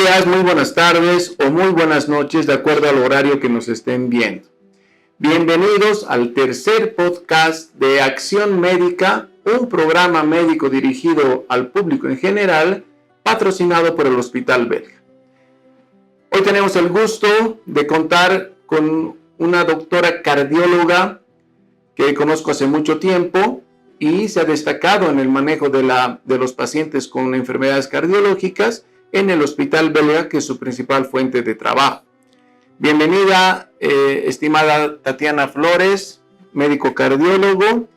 días, muy buenas tardes o muy buenas noches, de acuerdo al horario que nos estén viendo. Bienvenidos al tercer podcast de Acción Médica, un programa médico dirigido al público en general, patrocinado por el Hospital Belga. Hoy tenemos el gusto de contar con una doctora cardióloga que conozco hace mucho tiempo y se ha destacado en el manejo de los pacientes con enfermedades cardiológicas en el Hospital Belga, que es su principal fuente de trabajo. Bienvenida, estimada Tatiana Flores, médico cardiólogo.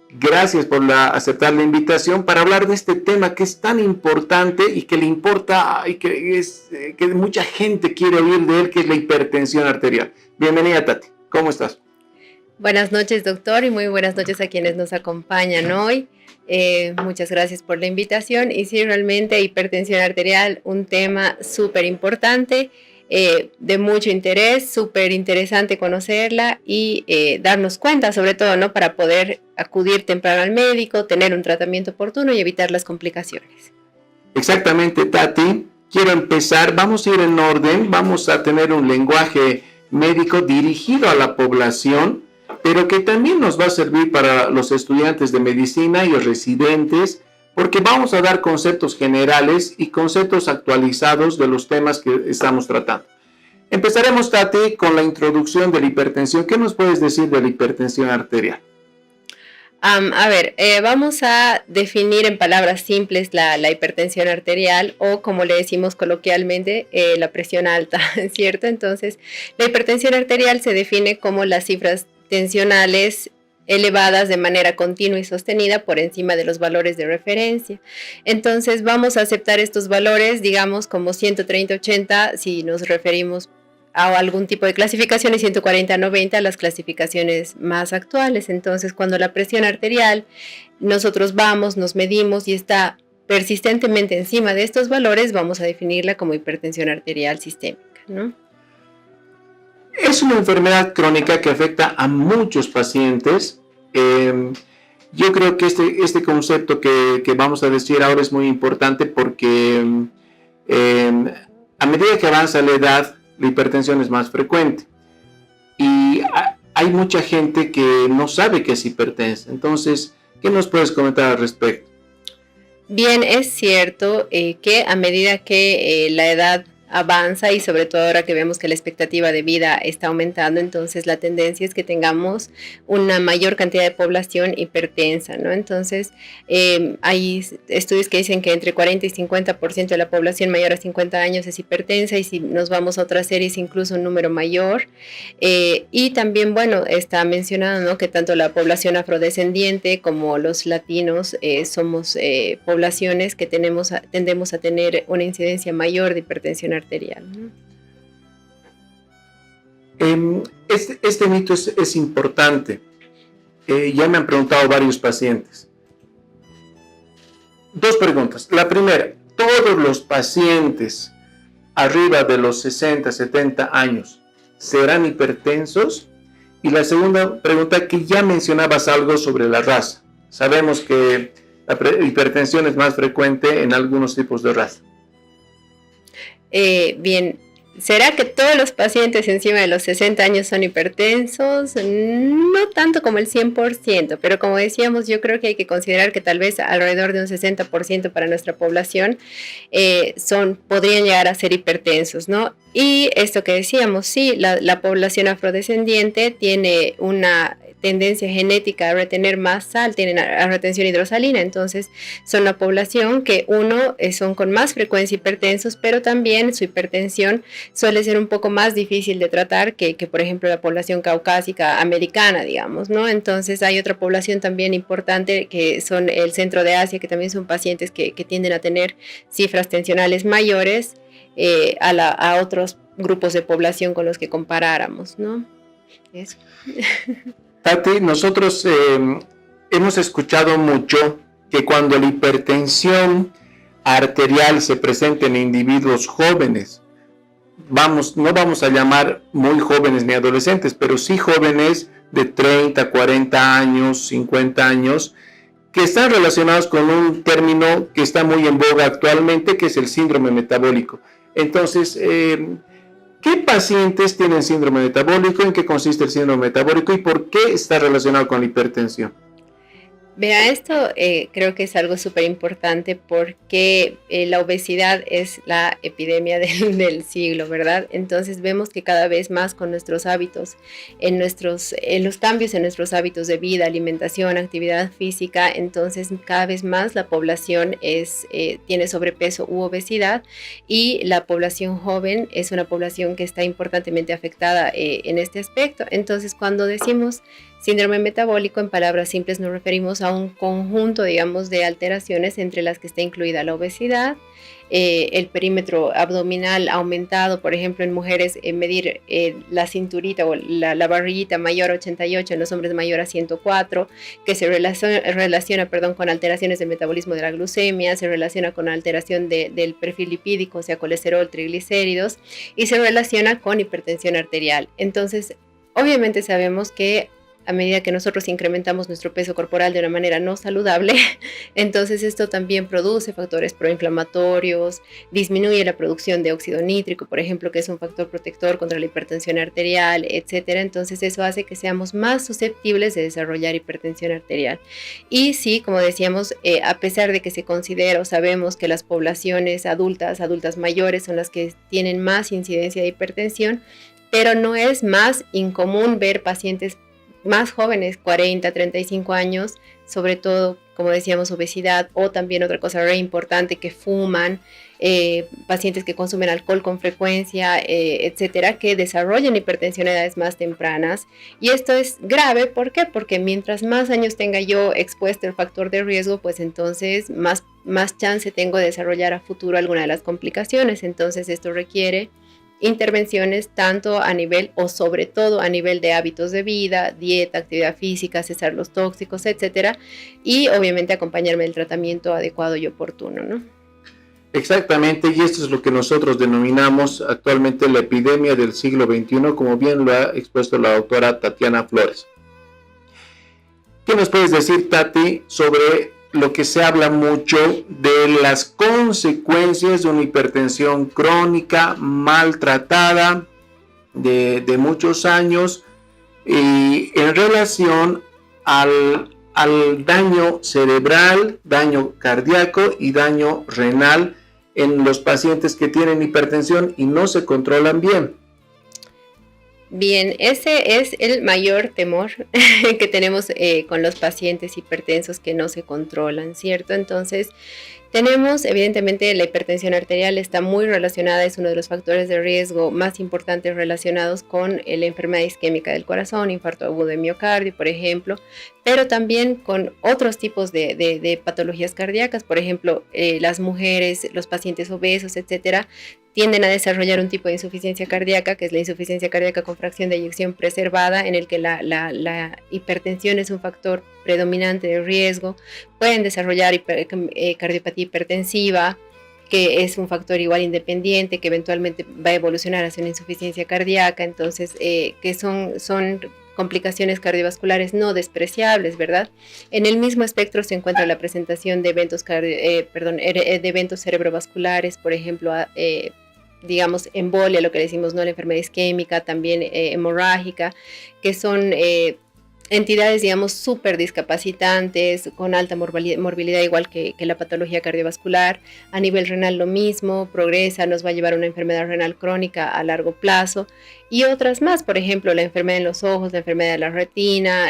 Gracias por aceptar la invitación para hablar de este tema que es tan importante y que le importa y que mucha gente quiere oír de él, que es la hipertensión arterial. Bienvenida, Tati. ¿Cómo estás? Buenas noches, doctor, y muy buenas noches a quienes nos acompañan hoy. Muchas gracias por la invitación. Y sí, realmente hipertensión arterial, un tema súper importante, de mucho interés, súper interesante conocerla y darnos cuenta, sobre todo, ¿no?, para poder acudir temprano al médico, tener un tratamiento oportuno y evitar las complicaciones. Exactamente, Tati. Quiero empezar, vamos a ir en orden, vamos a tener un lenguaje médico dirigido a la población, pero que también nos va a servir para los estudiantes de medicina y los residentes, porque vamos a dar conceptos generales y conceptos actualizados de los temas que estamos tratando. Empezaremos, Tati, con la introducción de la hipertensión. ¿Qué nos puedes decir de la hipertensión arterial? Vamos a definir en palabras simples la hipertensión arterial, o como le decimos coloquialmente, la presión alta, ¿cierto? Entonces, la hipertensión arterial se define como las cifras tensionales elevadas de manera continua y sostenida por encima de los valores de referencia. Entonces vamos a aceptar estos valores, digamos, como 130-80 si nos referimos a algún tipo de clasificación, y 140-90 las clasificaciones más actuales. Entonces, cuando la presión arterial, nosotros vamos, nos medimos y está persistentemente encima de estos valores, vamos a definirla como hipertensión arterial sistémica, ¿no? Es una enfermedad crónica que afecta a muchos pacientes. Yo creo que este concepto que vamos a decir ahora es muy importante porque a medida que avanza la edad, la hipertensión es más frecuente. Y hay mucha gente que no sabe que es hipertensa. Entonces, ¿qué nos puedes comentar al respecto? Bien, es cierto que a medida que la edad avanza, y sobre todo ahora que vemos que la expectativa de vida está aumentando, entonces la tendencia es que tengamos una mayor cantidad de población hipertensa, ¿no? Entonces hay estudios que dicen que entre 40 y 50% de la población mayor a 50 años es hipertensa, y si nos vamos a otras series incluso un número mayor. Y también, bueno, está mencionado, ¿no?, que tanto la población afrodescendiente como los latinos somos poblaciones que tendemos a tener una incidencia mayor de hipertensión arterial, ¿no? Este mito es importante. Ya me han preguntado varios pacientes. Dos preguntas. La primera, ¿todos los pacientes arriba de los 60, 70 años serán hipertensos? Y la segunda pregunta, que ya mencionabas algo sobre la raza. Sabemos que la hipertensión es más frecuente en algunos tipos de raza. Bien, ¿será que todos los pacientes encima de los 60 años son hipertensos? No tanto como el 100%, pero como decíamos, yo creo que hay que considerar que tal vez alrededor de un 60% para nuestra población podrían llegar a ser hipertensos, ¿no? Y esto que decíamos, sí, la población afrodescendiente tiene una tendencia genética a retener más sal, tienen a retención hidrosalina, entonces son una población que son con más frecuencia hipertensos, pero también su hipertensión suele ser un poco más difícil de tratar que por ejemplo la población caucásica americana, digamos, ¿no? Entonces hay otra población también importante que son el centro de Asia, que también son pacientes que tienden a tener cifras tensionales mayores a otros grupos de población con los que comparáramos, ¿no? Eso. Tati, nosotros hemos escuchado mucho que cuando la hipertensión arterial se presenta en individuos jóvenes, no vamos a llamar muy jóvenes ni adolescentes, pero sí jóvenes de 30, 40 años, 50 años, que están relacionados con un término que está muy en boga actualmente, que es el síndrome metabólico. Entonces, ¿qué pacientes tienen síndrome metabólico? ¿En qué consiste el síndrome metabólico? ¿Y por qué está relacionado con la hipertensión? Vea, esto creo que es algo súper importante porque la obesidad es la epidemia del siglo, ¿verdad? Entonces vemos que cada vez más con nuestros hábitos, en los cambios en nuestros hábitos de vida, alimentación, actividad física, entonces cada vez más la población tiene sobrepeso u obesidad, y la población joven es una población que está importantemente afectada en este aspecto. Entonces, cuando decimos síndrome metabólico, en palabras simples nos referimos a un conjunto, digamos, de alteraciones entre las que está incluida la obesidad, el perímetro abdominal aumentado, por ejemplo, en mujeres medir la cinturita o la barriguita mayor a 88, en los hombres mayor a 104, que se relaciona con alteraciones del metabolismo de la glucemia, se relaciona con alteración del perfil lipídico, o sea, colesterol, triglicéridos, y se relaciona con hipertensión arterial. Entonces, obviamente sabemos que a medida que nosotros incrementamos nuestro peso corporal de una manera no saludable, entonces esto también produce factores proinflamatorios, disminuye la producción de óxido nítrico, por ejemplo, que es un factor protector contra la hipertensión arterial, etcétera. Entonces eso hace que seamos más susceptibles de desarrollar hipertensión arterial. Y sí, como decíamos, a pesar de que se considera o sabemos que las poblaciones adultas mayores son las que tienen más incidencia de hipertensión, pero no es más incomún ver pacientes más jóvenes, 40, 35 años, sobre todo, como decíamos, obesidad, o también otra cosa re importante, que fuman, pacientes que consumen alcohol con frecuencia, etcétera, que desarrollan hipertensión a edades más tempranas. Y esto es grave, ¿por qué? Porque mientras más años tenga yo expuesto el factor de riesgo, pues entonces más chance tengo de desarrollar a futuro alguna de las complicaciones. Entonces esto requiere intervenciones tanto a nivel o sobre todo a nivel de hábitos de vida, dieta, actividad física, cesar los tóxicos, etcétera, y obviamente acompañarme del tratamiento adecuado y oportuno, ¿no? Exactamente, y esto es lo que nosotros denominamos actualmente la epidemia del siglo XXI, como bien lo ha expuesto la doctora Tatiana Flores. ¿Qué nos puedes decir, Tati, sobre lo que se habla mucho de las consecuencias de una hipertensión crónica, maltratada, de muchos años, y en relación al daño cerebral, daño cardíaco y daño renal en los pacientes que tienen hipertensión y no se controlan bien? Bien, ese es el mayor temor que tenemos con los pacientes hipertensos que no se controlan, ¿cierto? Entonces, tenemos, evidentemente, la hipertensión arterial está muy relacionada, es uno de los factores de riesgo más importantes relacionados con la enfermedad isquémica del corazón, infarto agudo de miocardio, por ejemplo, pero también con otros tipos de patologías cardíacas, por ejemplo, las mujeres, los pacientes obesos, etcétera, tienden a desarrollar un tipo de insuficiencia cardíaca, que es la insuficiencia cardíaca con fracción de eyección preservada, en el que la hipertensión es un factor predominante de riesgo. Pueden desarrollar cardiopatía hipertensiva, que es un factor igual independiente, que eventualmente va a evolucionar hacia una insuficiencia cardíaca, entonces que son complicaciones cardiovasculares no despreciables, ¿verdad? En el mismo espectro se encuentra la presentación de eventos cerebrovasculares, por ejemplo, digamos, embolia, lo que decimos, ¿no? La enfermedad isquémica, también hemorrágica, que son entidades, digamos, súper discapacitantes, con alta morbilidad, igual que la patología cardiovascular. A nivel renal lo mismo, progresa, nos va a llevar a una enfermedad renal crónica a largo plazo, y otras más, por ejemplo, la enfermedad en los ojos, la enfermedad de la retina,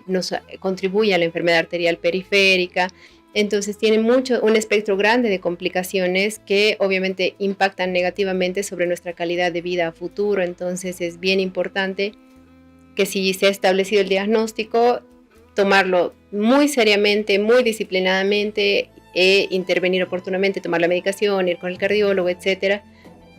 nos contribuye a la enfermedad arterial periférica. Entonces tiene un espectro grande de complicaciones que obviamente impactan negativamente sobre nuestra calidad de vida a futuro. Entonces es bien importante que si se ha establecido el diagnóstico, tomarlo muy seriamente, muy disciplinadamente, intervenir oportunamente, tomar la medicación, ir con el cardiólogo, etcétera,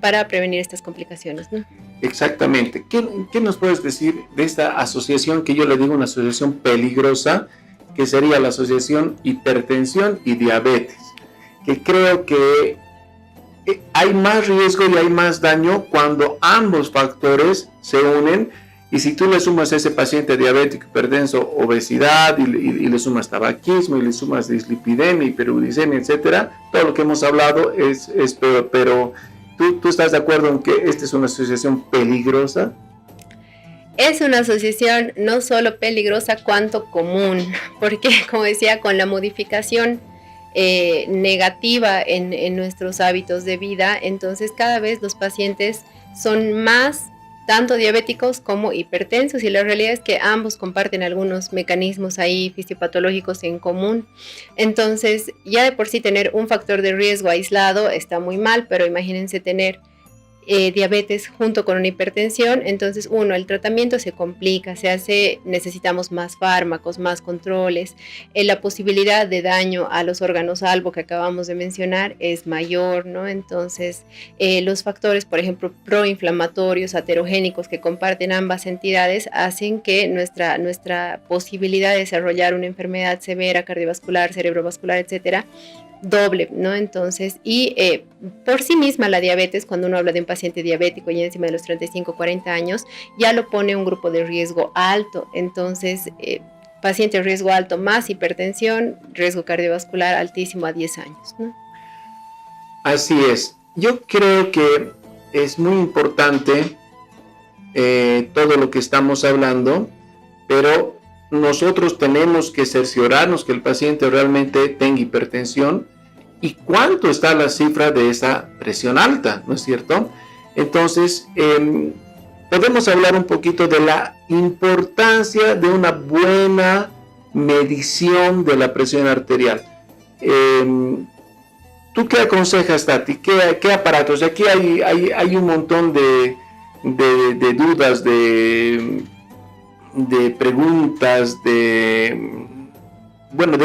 para prevenir estas complicaciones, ¿no? Exactamente. ¿Qué nos puedes decir de esta asociación, que yo le digo una asociación peligrosa, que sería la asociación hipertensión y diabetes? Que creo que hay más riesgo y hay más daño cuando ambos factores se unen. Y si tú le sumas a ese paciente diabético, hipertenso, obesidad, y le sumas tabaquismo, y le sumas dislipidemia, hiperuricemia, etcétera, todo lo que hemos hablado es peor. Pero ¿Tú estás de acuerdo en que esta es una asociación peligrosa? Es una asociación no solo peligrosa, cuanto común, porque como decía, con la modificación negativa en nuestros hábitos de vida, entonces cada vez los pacientes son más tanto diabéticos como hipertensos, y la realidad es que ambos comparten algunos mecanismos ahí fisiopatológicos en común. Entonces, ya de por sí tener un factor de riesgo aislado está muy mal, pero imagínense tener diabetes junto con una hipertensión. Entonces, uno, el tratamiento se complica, necesitamos más fármacos, más controles, la posibilidad de daño a los órganos salvo que acabamos de mencionar es mayor, ¿no? Entonces, los factores, por ejemplo, proinflamatorios, aterogénicos que comparten ambas entidades hacen que nuestra posibilidad de desarrollar una enfermedad severa, cardiovascular, cerebrovascular, etcétera, doble, ¿no? Entonces, por sí misma la diabetes, cuando uno habla de un paciente diabético y encima de los 35, 40 años, ya lo pone un grupo de riesgo alto. Entonces, paciente de riesgo alto más hipertensión, riesgo cardiovascular altísimo a 10 años, ¿no? Así es. Yo creo que es muy importante todo lo que estamos hablando, pero nosotros tenemos que cerciorarnos que el paciente realmente tenga hipertensión y cuánto está la cifra de esa presión alta, ¿no es cierto? Entonces, podemos hablar un poquito de la importancia de una buena medición de la presión arterial. ¿Tú qué aconsejas, Tati? ¿Qué aparatos? Aquí hay un montón de dudas, de preguntas, de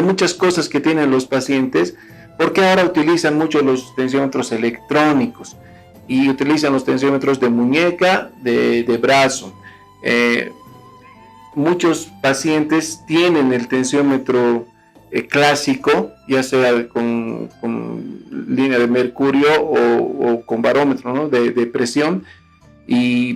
muchas cosas que tienen los pacientes, porque ahora utilizan mucho los tensiómetros electrónicos y utilizan los tensiómetros de muñeca, de brazo. Muchos pacientes tienen el tensiómetro clásico, ya sea con línea de mercurio o con barómetro, ¿no? de presión,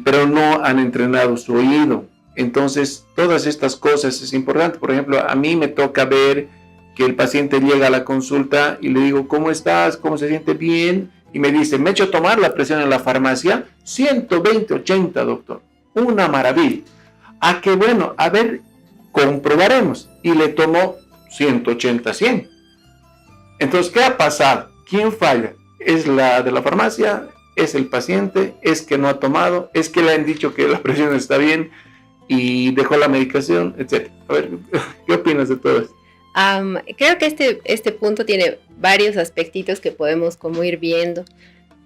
pero no han entrenado su oído. Entonces, todas estas cosas es importante. Por ejemplo, a mí me toca ver que el paciente llega a la consulta y le digo, ¿cómo estás? ¿Cómo se siente? Bien. Y me dice, me he hecho tomar la presión en la farmacia, 120/80, doctor. Una maravilla. Ah, qué bueno. A ver, comprobaremos. Y le tomó 180/100. Entonces, ¿qué ha pasado? ¿Quién falla? ¿Es la de la farmacia? ¿Es el paciente? ¿Es que no ha tomado? ¿Es que le han dicho que la presión está bien y dejó la medicación, etcétera? A ver, ¿qué opinas de todo esto? Creo que este punto tiene varios aspectitos que podemos como ir viendo.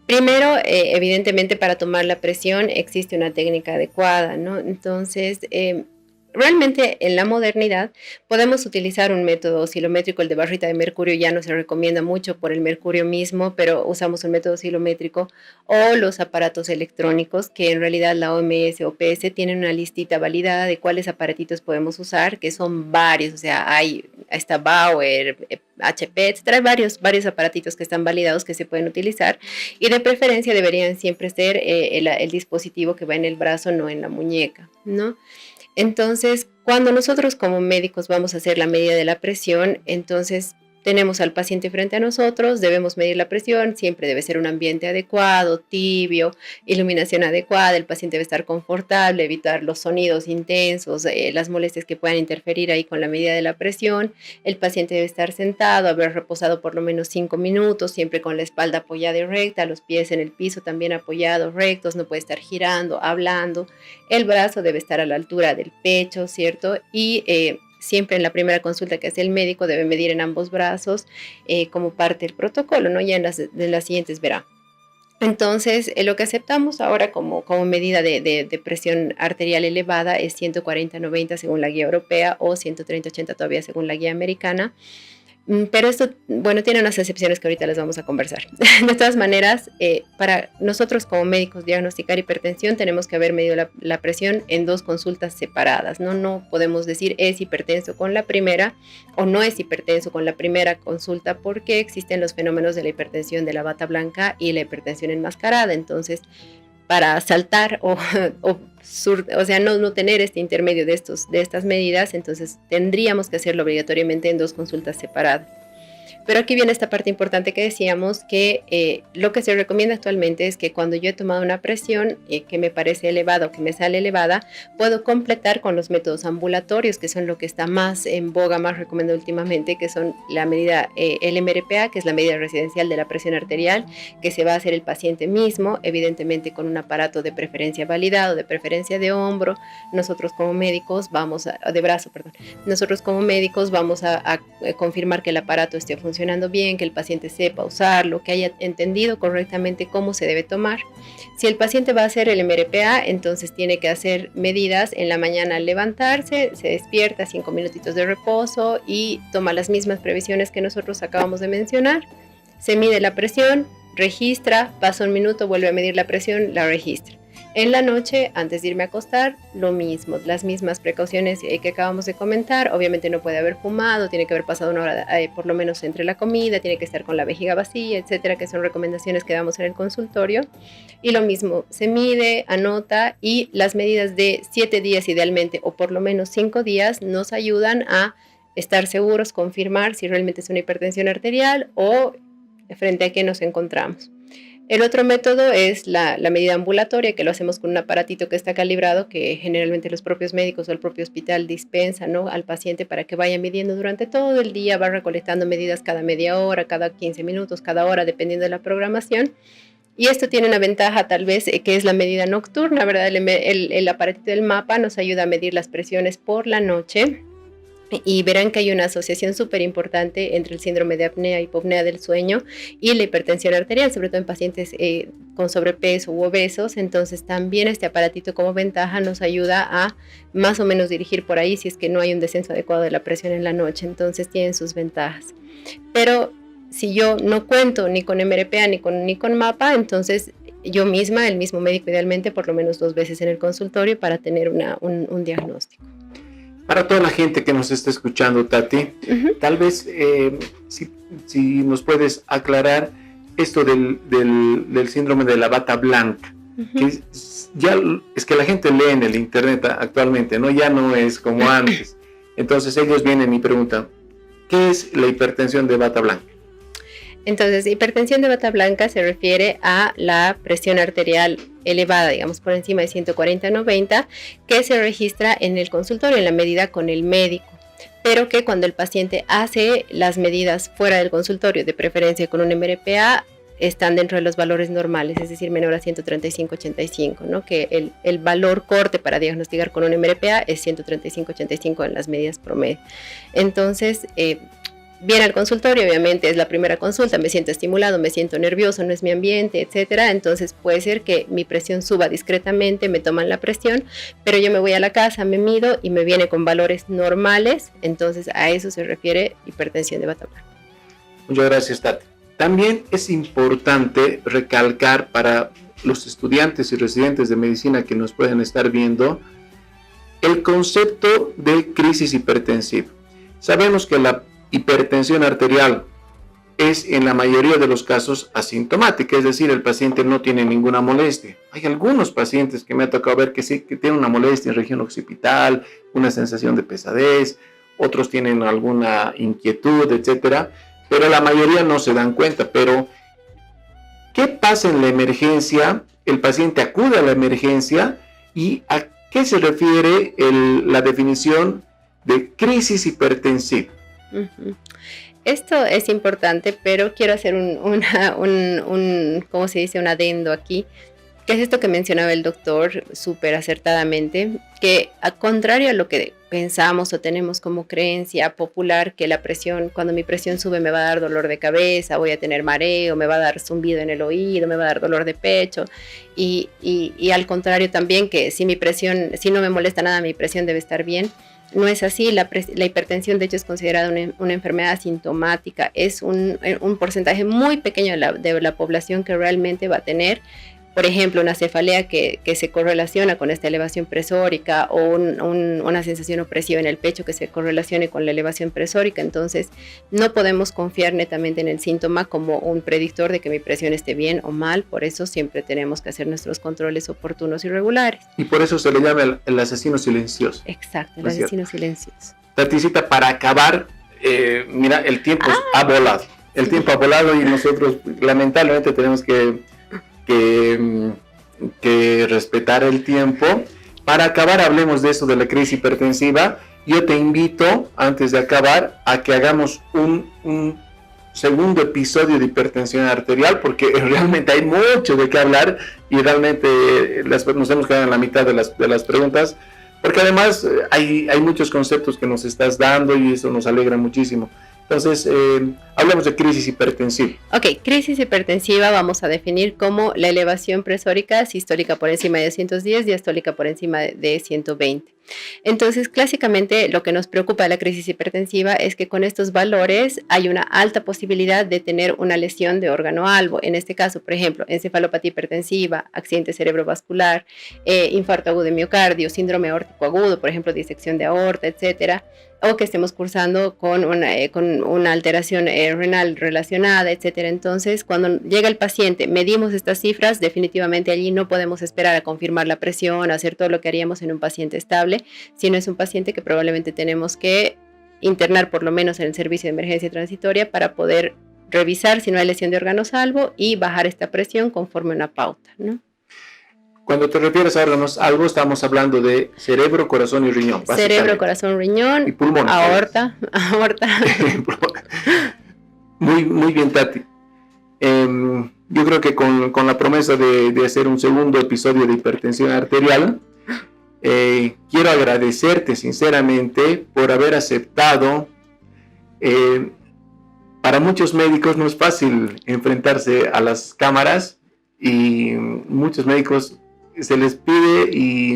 Primero, evidentemente para tomar la presión existe una técnica adecuada, ¿no? Entonces, realmente en la modernidad podemos utilizar un método oscilométrico. El de barrita de mercurio ya no se recomienda mucho por el mercurio mismo, pero usamos un método oscilométrico o los aparatos electrónicos, que en realidad la OMS o PS tienen una listita validada de cuáles aparatitos podemos usar, que son varios. O sea, está Bauer, HP, etcétera. Hay varios aparatitos que están validados que se pueden utilizar, y de preferencia deberían siempre ser el dispositivo que va en el brazo, no en la muñeca, ¿no? Entonces, cuando nosotros como médicos vamos a hacer la medida de la presión, entonces tenemos al paciente frente a nosotros, debemos medir la presión, siempre debe ser un ambiente adecuado, tibio, iluminación adecuada, el paciente debe estar confortable, evitar los sonidos intensos, las molestias que puedan interferir ahí con la medida de la presión. El paciente debe estar sentado, haber reposado por lo menos 5 minutos, siempre con la espalda apoyada y recta, los pies en el piso también apoyados, rectos, no puede estar girando, hablando. El brazo debe estar a la altura del pecho, ¿cierto? Y siempre en la primera consulta que hace el médico debe medir en ambos brazos como parte del protocolo, ¿no? Ya en las siguientes verá. Entonces, lo que aceptamos ahora como medida de presión arterial elevada es 140/90 según la guía europea, o 130/80 todavía según la guía americana. Pero esto, bueno, tiene unas excepciones que ahorita les vamos a conversar. De todas maneras, para nosotros como médicos diagnosticar hipertensión tenemos que haber medido la presión en 2 consultas separadas, ¿no? No podemos decir es hipertenso con la primera o no es hipertenso con la primera consulta, porque existen los fenómenos de la hipertensión de la bata blanca y la hipertensión enmascarada. Entonces, para saltar o sea, no tener este intermedio de estas medidas, entonces tendríamos que hacerlo obligatoriamente en 2 consultas separadas. Pero aquí viene esta parte importante que decíamos, que lo que se recomienda actualmente es que cuando yo he tomado una presión que me parece elevada o que me sale elevada, puedo completar con los métodos ambulatorios, que son lo que está más en boga, más recomendado últimamente, que son la medida, el MRPA, que es la medida residencial de la presión arterial, que se va a hacer el paciente mismo, evidentemente con un aparato de preferencia validado, de preferencia de hombro. Nosotros como médicos vamos a confirmar que el aparato esté funcionando bien, que el paciente sepa usarlo, que haya entendido correctamente cómo se debe tomar. Si el paciente va a hacer el MRPA, entonces tiene que hacer medidas en la mañana al levantarse, se despierta, 5 minutitos de reposo y toma las mismas previsiones que nosotros acabamos de mencionar. Se mide la presión, registra, pasa un minuto, vuelve a medir la presión, la registra. En la noche, antes de irme a acostar, lo mismo, las mismas precauciones que acabamos de comentar. Obviamente no puede haber fumado, tiene que haber pasado una hora por lo menos entre la comida, tiene que estar con la vejiga vacía, etcétera, que son recomendaciones que damos en el consultorio. Y lo mismo, se mide, anota, y las medidas de 7 días idealmente, o por lo menos 5 días, nos ayudan a estar seguros, confirmar si realmente es una hipertensión arterial o frente a qué nos encontramos. El otro método es la medida ambulatoria, que lo hacemos con un aparatito que está calibrado, que generalmente los propios médicos o el propio hospital dispensan, ¿no?, al paciente para que vaya midiendo durante todo el día, va recolectando medidas cada media hora, cada 15 minutos, cada hora, dependiendo de la programación. Y esto tiene una ventaja tal vez, que es la medida nocturna, ¿verdad? El aparatito del mapa nos ayuda a medir las presiones por la noche. Y verán que hay una asociación súper importante entre el síndrome de apnea, hipopnea del sueño y la hipertensión arterial, sobre todo en pacientes con sobrepeso u obesos. Entonces también este aparatito como ventaja nos ayuda a más o menos dirigir por ahí si es que no hay un descenso adecuado de la presión en la noche. Entonces tienen sus ventajas. Pero si yo no cuento ni con MRPA ni con mapa, entonces yo misma, el mismo médico idealmente, por lo menos 2 veces en el consultorio para tener un diagnóstico. Para toda la gente que nos está escuchando, Tati, tal vez si nos puedes aclarar esto del síndrome de la bata blanca, que es que la gente lee en el internet actualmente, ¿no? Ya no es como antes. Entonces ellos vienen y preguntan, ¿qué es la hipertensión de bata blanca? Entonces, hipertensión de bata blanca se refiere a la presión arterial elevada, digamos, por encima de 140/90, que se registra en el consultorio, en la medida con el médico, pero que cuando el paciente hace las medidas fuera del consultorio, de preferencia con un MRPA, están dentro de los valores normales, es decir, menor a 135/85, ¿no? Que el valor corte para diagnosticar con un MRPA es 135/85 en las medidas promedio. Entonces, viene al consultorio, obviamente es la primera consulta, me siento estimulado, me siento nervioso, no es mi ambiente, etcétera. Entonces puede ser que mi presión suba discretamente, me toman la presión, pero yo me voy a la casa, me mido y me viene con valores normales. Entonces a eso se refiere hipertensión de bata blanca. Muchas gracias, Tati. También es importante recalcar para los estudiantes y residentes de medicina que nos pueden estar viendo el concepto de crisis hipertensiva. Sabemos que la hipertensión arterial es en la mayoría de los casos asintomática, es decir, el paciente no tiene ninguna molestia. Hay algunos pacientes que me ha tocado ver que sí, que tienen una molestia en región occipital, una sensación de pesadez, otros tienen alguna inquietud, etcétera, pero la mayoría no se dan cuenta. Pero, ¿qué pasa en la emergencia? El paciente acude a la emergencia y ¿a qué se refiere la definición de crisis hipertensiva? Esto es importante, pero quiero hacer ¿cómo se dice? Un adendo aquí, que es esto que mencionaba el doctor súper acertadamente, que a contrario a lo que pensamos o tenemos como creencia popular, que la presión, cuando mi presión sube me va a dar dolor de cabeza, voy a tener mareo, me va a dar zumbido en el oído, me va a dar dolor de pecho, y al contrario también, que si no me molesta nada, mi presión debe estar bien. No es así. La hipertensión, de hecho, es considerada una enfermedad asintomática. Es un porcentaje muy pequeño de la población que realmente va a tener, por ejemplo, una cefalea que se correlaciona con esta elevación presórica, o una sensación opresiva en el pecho que se correlacione con la elevación presórica. Entonces, no podemos confiar netamente en el síntoma como un predictor de que mi presión esté bien o mal. Por eso siempre tenemos que hacer nuestros controles oportunos y regulares. Y por eso se le llama el asesino silencioso. Exacto, el asesino silencioso. Taticita, para acabar, mira, el tiempo ha volado. El tiempo ha volado y nosotros lamentablemente tenemos que respetar el tiempo. Para acabar, hablemos de eso de la crisis hipertensiva. Yo te invito, antes de acabar, a que hagamos un segundo episodio de hipertensión arterial, porque realmente hay mucho de qué hablar y realmente nos hemos quedado en la mitad de las preguntas, porque además hay muchos conceptos que nos estás dando y eso nos alegra muchísimo. Entonces, hablemos de crisis hipertensiva. Ok, crisis hipertensiva vamos a definir como la elevación presórica sistólica por encima de 210, diastólica por encima de 120. Entonces, clásicamente lo que nos preocupa de la crisis hipertensiva es que con estos valores hay una alta posibilidad de tener una lesión de órgano albo. En este caso, por ejemplo, encefalopatía hipertensiva, accidente cerebrovascular, infarto agudo de miocardio, síndrome aórtico agudo, por ejemplo, disección de aorta, etcétera, o que estemos cursando con una alteración renal relacionada, etcétera. Entonces, cuando llega el paciente, medimos estas cifras, definitivamente allí no podemos esperar a confirmar la presión, a hacer todo lo que haríamos en un paciente estable, sino es un paciente que probablemente tenemos que internar por lo menos en el servicio de emergencia transitoria para poder revisar si no hay lesión de órgano salvo y bajar esta presión conforme una pauta, ¿no? Cuando te refieres a órganos algo, estamos hablando de cerebro, corazón y riñón. Cerebro, corazón, riñón, y pulmón, aorta. Muy bien, Tati. Yo creo que con la promesa de hacer un segundo episodio de hipertensión arterial, quiero agradecerte sinceramente por haber aceptado. Para muchos médicos no es fácil enfrentarse a las cámaras y muchos médicos se les pide y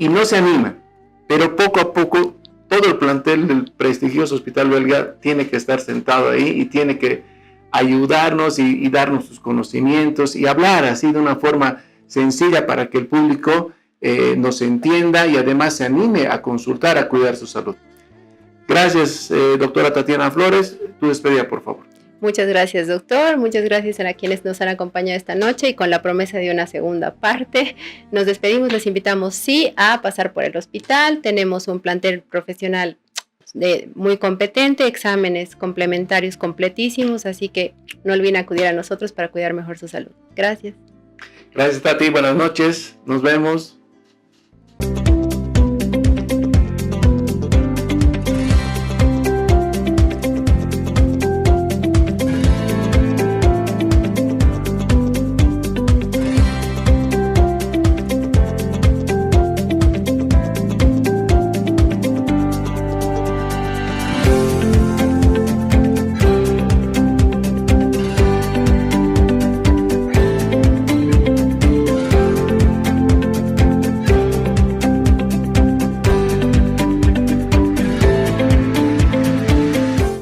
no se animan, pero poco a poco todo el plantel del prestigioso Hospital Belga tiene que estar sentado ahí y tiene que ayudarnos y darnos sus conocimientos y hablar así de una forma sencilla para que el público nos entienda y además se anime a consultar, a cuidar su salud. Gracias, doctora Tatiana Flores. Tu despedida, por favor. Muchas gracias, doctor. Muchas gracias a quienes nos han acompañado esta noche y con la promesa de una segunda parte. Nos despedimos, les invitamos sí a pasar por el hospital. Tenemos un plantel profesional muy competente, exámenes complementarios completísimos, así que no olviden acudir a nosotros para cuidar mejor su salud. Gracias. Gracias, Tati. Buenas noches. Nos vemos.